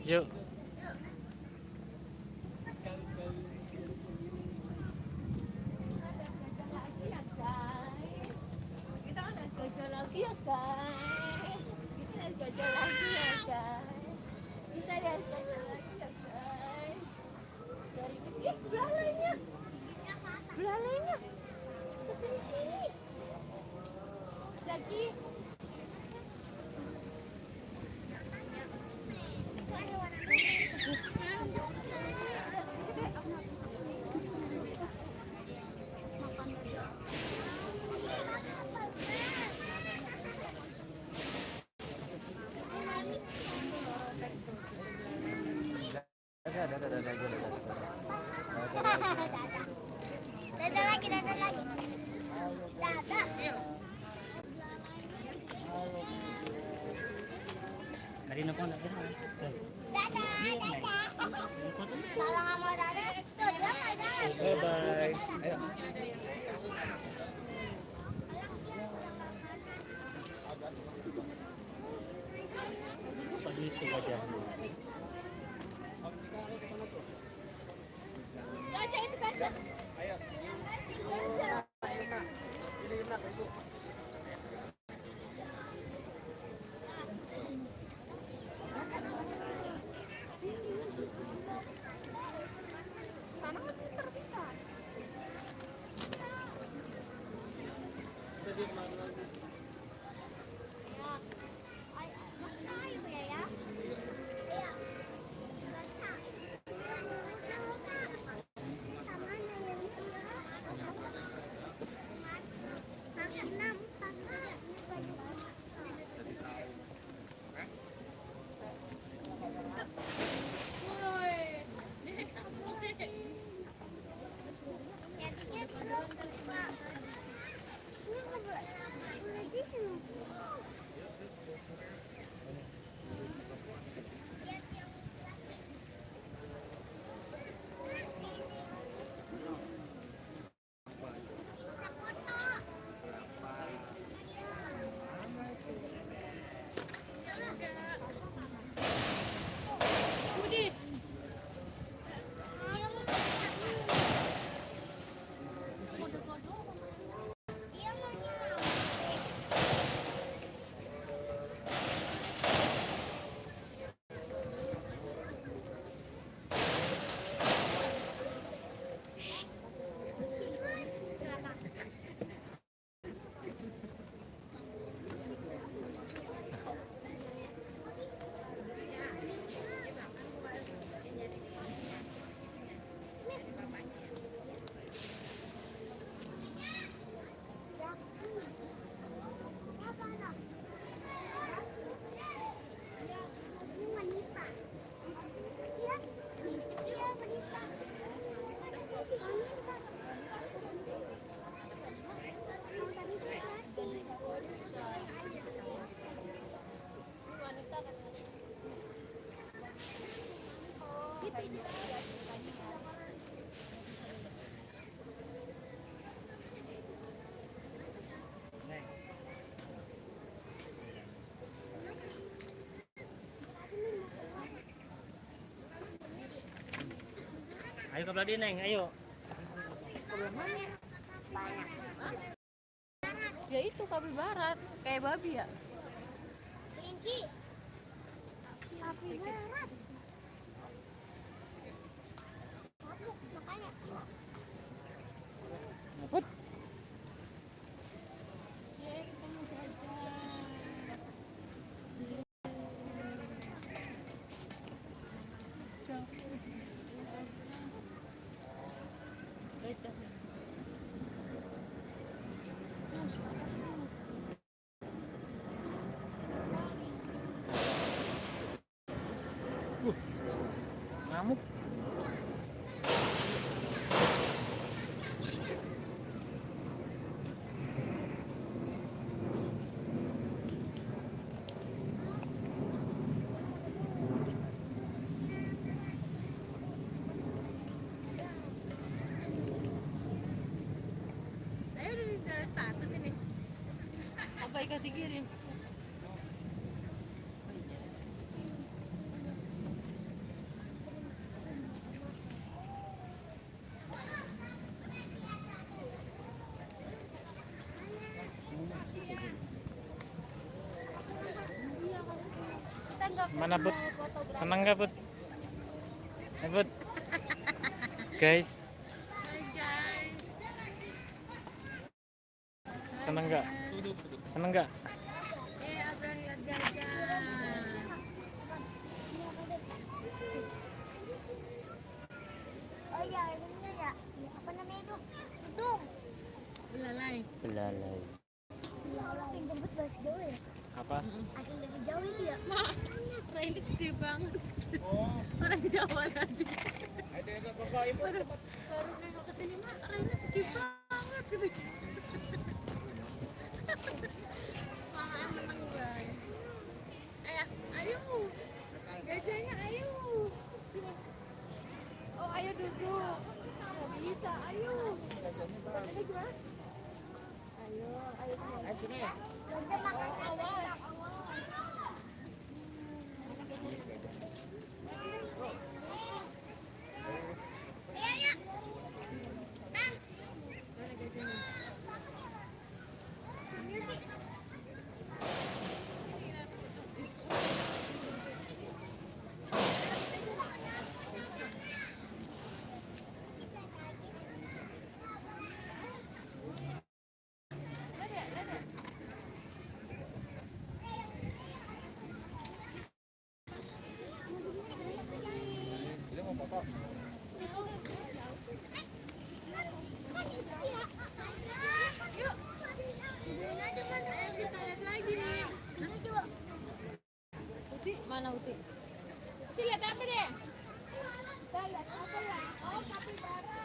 Yuk. Kita kan gajah lagi ya guys. Kita lihat gajah lagi ya guys. Kita lihat gajah lagi ya guys. Dari belalainya, belalainya kesini sini. Lagi. Dadah lagi, dadah lagi. Dadah. Hari na po na. Dadah, dadah. Kalau nggak mau dadah, tuh dia nggak dadah. Bye-bye. Ayo. Dito ka dyan. Gajah itu gajah. Sana kan terpisah. Ya, maksudnya ayo ya. Iya. Jadinya belum buka. Ini nggak boleh gitu. Ayo ke belah Neng, ayo. Ya itu kapibara kayak babi ya. Kelinci. Kapibara. Mabuk makanya. Ngapot. Yeay, ketemu gajah. Gajah. Ngamuk. Saya udah di status ini. Apa ikat dikirim? Mana Bud? Seneng gak Bud? Bud? Guys, seneng gak? Seneng gak? Abang lihat gajah. Oh iya, ini ya. Apa namanya itu? Tudung. Belalai. Belalai. Yang jemput bahasa Jawa ya? Apa? Asal dari Jawa itu ya? Mak, ini gede banget. Orang Jawa tadi. Baru nengok ke sini, Mak, ini gede banget gitu. Mak, seneng guys. Ayo. Gajahnya ayo. Sini. Oh, ayo duduk. Nggak bisa, ayo. Ini gimana? Ayo. Sini ya? Gajah makan Awas. Iya, iya. Mana gajahnya? Yuk. Ayo kita lihat lagi nih. Ini coba. Uti, mana Uti? Uti lihat apa deh? Kita lihat apa ya? Oh, kapibara.